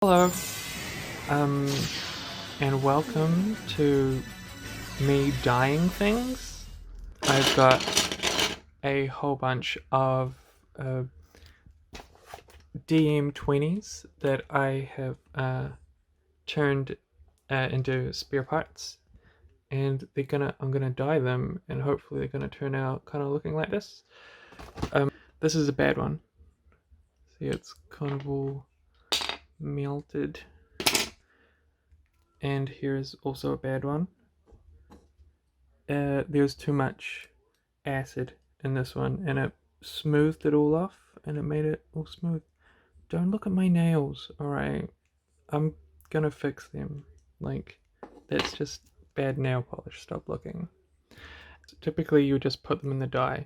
Hello, um, and welcome to me dyeing things. I've got a whole bunch of DM20s that I have turned into spare parts, and I'm gonna dye them, and hopefully they're gonna turn out kind of looking like this. This is a bad one. See, it's kind of all melted. And here's also a bad one. There's too much acid in this one, and it smoothed it all off, and it made it all smooth. Don't look at my nails, alright? I'm gonna fix them. Like, that's just bad nail polish. Stop looking. So typically, you just put them in the dye,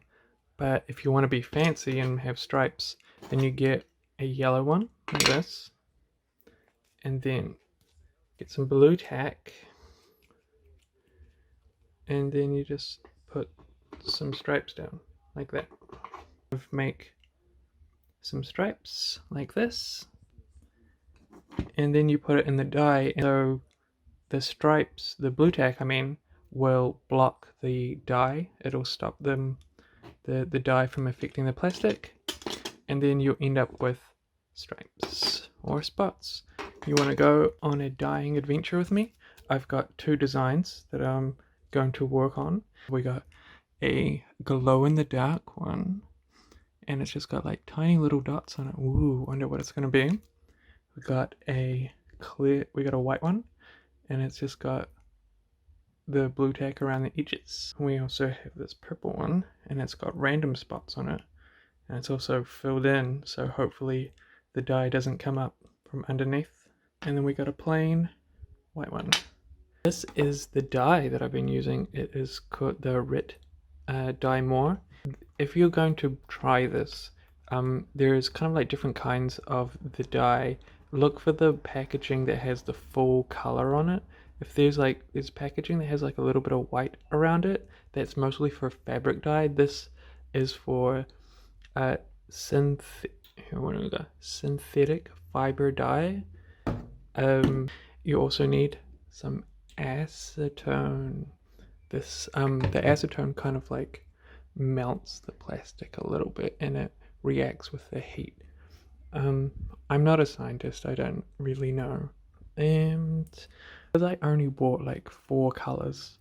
but if you want to be fancy and have stripes, then you get a yellow one, like this, and then get some blu-tack, and then you just put some stripes down like that. Make some stripes like this, and then you put it in the dye, and so the stripes, the blu-tack I mean, will block the dye. It'll stop the dye from affecting the plastic, and then you'll end up with stripes or spots. You want to go on a dyeing adventure with me? I've got two designs that I'm going to work on. We got a glow-in-the-dark one, and it's just got like tiny little dots on it. Ooh, wonder what it's gonna be. We got a white one, and it's just got the blu-tack around the edges. We also have this purple one, and it's got random spots on it, and it's also filled in, so hopefully the dye doesn't come up from underneath. And then we got a plain white one. This is the dye that I've been using. It is called the Rit Dye More. If you're going to try this, there's kind of like different kinds of the dye. Look for the packaging that has the full color on it. If there's packaging that has like a little bit of white around it, that's mostly for fabric dye. This is for synthetic fiber dye. You also need some acetone. The acetone kind of like melts the plastic a little bit, and it reacts with the heat. I'm not a scientist, I don't really know. And because I only bought like 4 colors,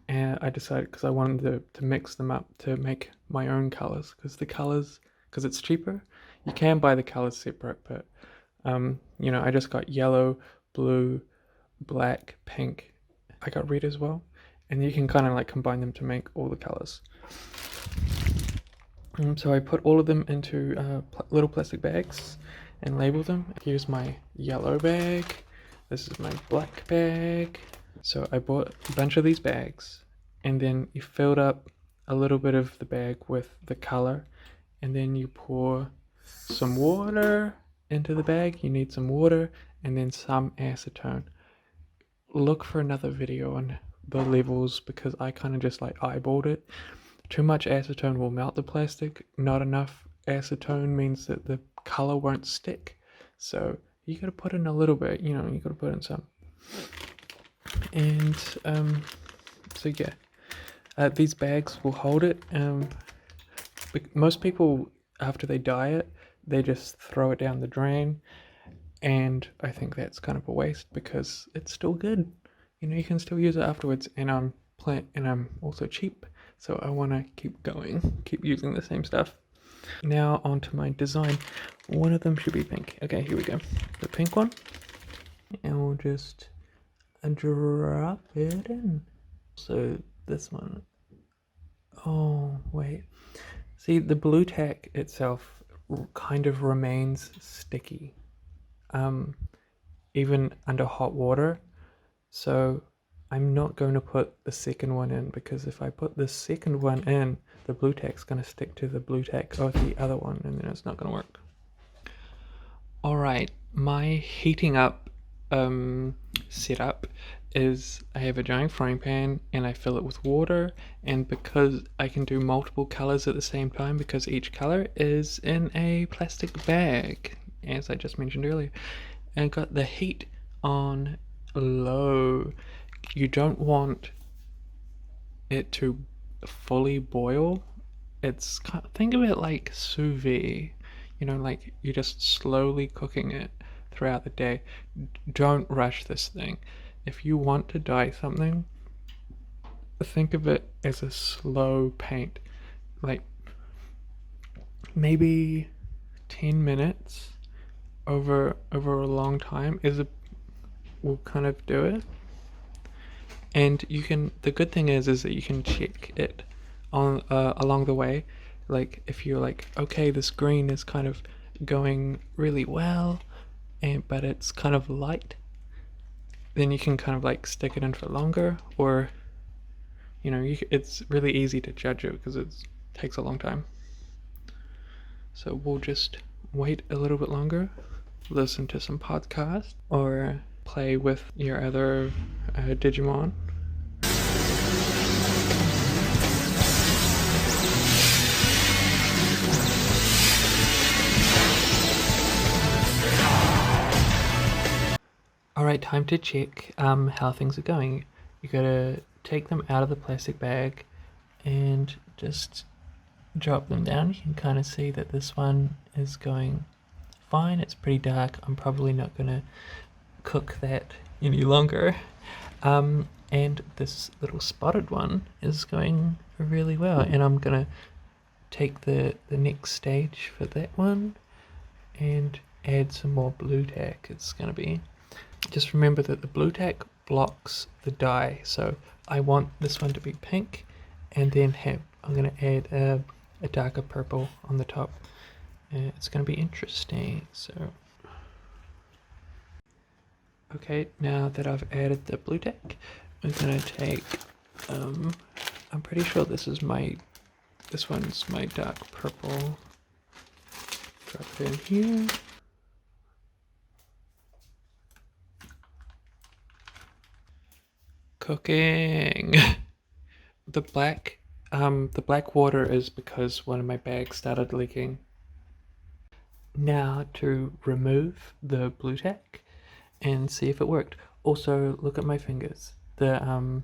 and I decided, because I wanted to mix them up to make my own colors, because it's cheaper. You can buy the colors separate, but I just got yellow, blue, black, pink. I got red as well, and you can kind of like combine them to make all the colors. So I put all of them into little plastic bags and label them. Here's my yellow bag. This is my black bag. So I bought a bunch of these bags, and then you filled up a little bit of the bag with the color, and then you pour some water into the bag. You need some water and then some acetone. Look for another video on the levels, because I kind of just like eyeballed it. Too much acetone will melt the plastic. Not enough acetone means that the color won't stick. So you gotta put in a little bit, you gotta put in some. And so yeah, these bags will hold it. Most people, after they dye it, they just throw it down the drain, and I think that's kind of a waste, because it's still good. You can still use it afterwards, and I'm also cheap, so I want to keep using the same stuff. Now onto my design. One of them should be pink. Okay, here we go. The pink one, and we'll just drop it in. So this one. Oh wait, see, the blu-tack itself kind of remains sticky, even under hot water. So I'm not going to put the second one in, because if I put the second one in, the blu-tack's going to stick to the blu-tack of the other one, and then it's not going to work. Alright, my heating up setup is I have a giant frying pan, and I fill it with water, and because I can do multiple colors at the same time, because each color is in a plastic bag, as I just mentioned earlier, and got the heat on low. You don't want it to fully boil. Think of it like sous vide, like you're just slowly cooking it throughout the day. Don't rush this thing. If you want to dye something, think of it as a slow paint. Like maybe 10 minutes over a long time will kind of do it. And the good thing is that you can check it on along the way. Like if you're like, okay, this green is kind of going really well, but it's kind of light, then you can kind of like stick it in for longer, or it's really easy to judge it because it takes a long time. So we'll just wait a little bit longer, listen to some podcasts, or play with your other Digimon. Alright, time to check how things are going. You gotta take them out of the plastic bag and just drop them down. You can kind of see that this one is going fine. It's pretty dark. I'm probably not gonna cook that any longer. And this little spotted one is going really well, and I'm gonna take the next stage for that one and add some more blu-tack. It's gonna be, just remember that the blu-tack blocks the dye, so I want this one to be pink, and then I'm gonna add a darker purple on the top. It's gonna be interesting. So okay, now that I've added the blu-tack, I'm gonna take I'm pretty sure this one's my dark purple. Drop it in here. Cooking. The black water is because one of my bags started leaking. Now to remove the blu-tack and see if it worked. Also, look at my fingers. The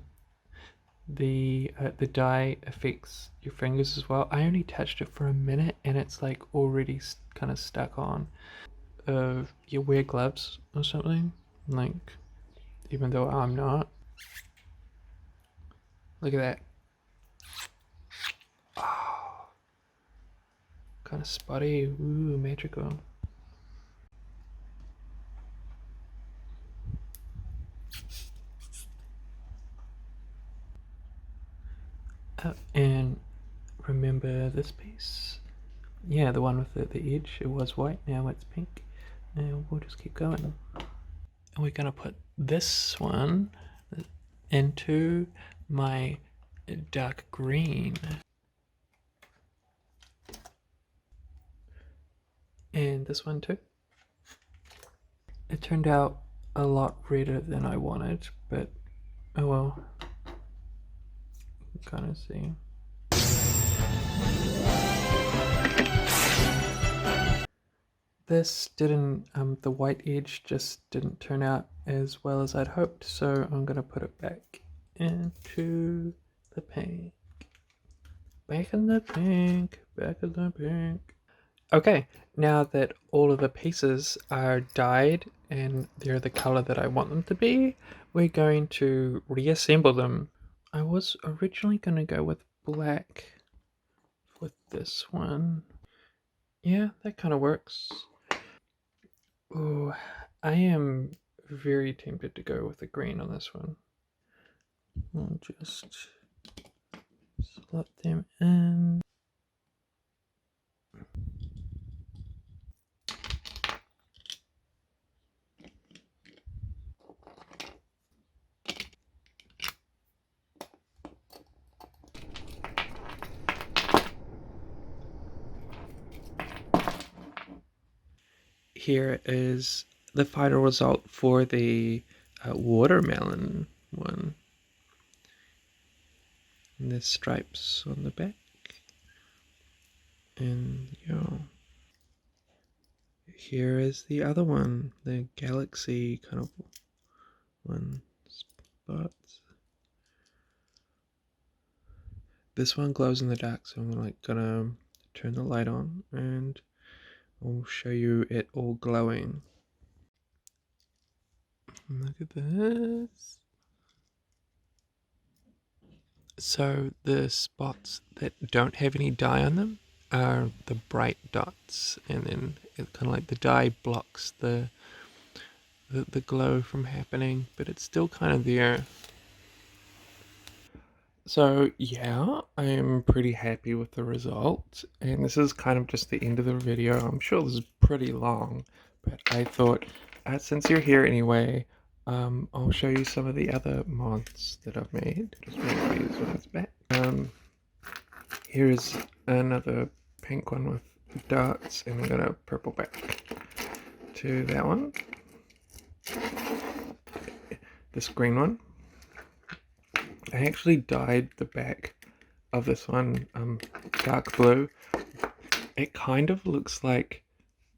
dye affects your fingers as well. I only touched it for a minute and it's like already kind of stuck on. You wear gloves or something, like, even though I'm not. Look at that. Oh, kind of spotty. Ooh, magical. And remember this piece? Yeah, the one with the edge. It was white, now it's pink. And we'll just keep going. And we're gonna put this one into my dark green. And this one too. It turned out a lot redder than I wanted, but oh well. Kind of see. This didn't, the white edge just didn't turn out as well as I'd hoped, so I'm gonna put it back into the pink. Back in the pink, back in the pink. Okay, now that all of the pieces are dyed and they're the color that I want them to be, we're going to reassemble them. I was originally gonna go with black with this one. Yeah, that kind of works. Oh, I am very tempted to go with the green on this one. I'll just slot them in. Here is the final result for the watermelon one. And there's stripes on the back. And here is the other one, the galaxy kind of one. Spots. This one glows in the dark, so I'm like gonna turn the light on and I'll show you it all glowing. Look at this. So the spots that don't have any dye on them are the bright dots, and then it kind of like the dye blocks the glow from happening, but it's still kind of there. So yeah, I am pretty happy with the result, and this is kind of just the end of the video. I'm sure this is pretty long, but I thought since you're here anyway, I'll show you some of the other mods that I've made. Just move these ones back. Here's another pink one with dots, and I'm gonna purple back to that one. This green one. I actually dyed the back of this one dark blue. It kind of looks like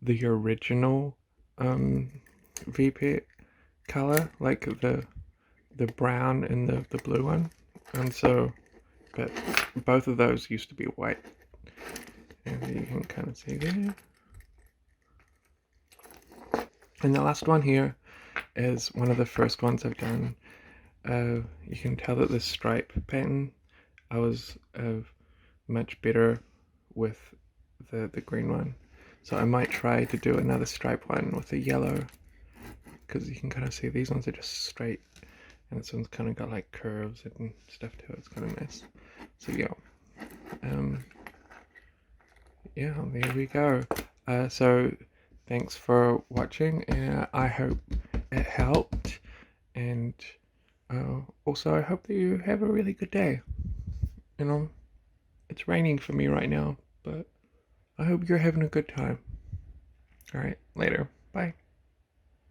the original VP color, like the brown and the blue one. And so, but both of those used to be white, and you can kind of see there. And the last one here is one of the first ones I've done. You can tell that the stripe pattern, I was much better with the green one, so I might try to do another stripe one with the yellow, because you can kind of see these ones are just straight, and this one's kind of got like curves and stuff to it. It's kind of nice. So yeah, yeah, there we go. So thanks for watching, and I hope it helped, and also I hope that you have a really good day. You know, it's raining for me right now, but I hope you're having a good time. Alright, later. Bye.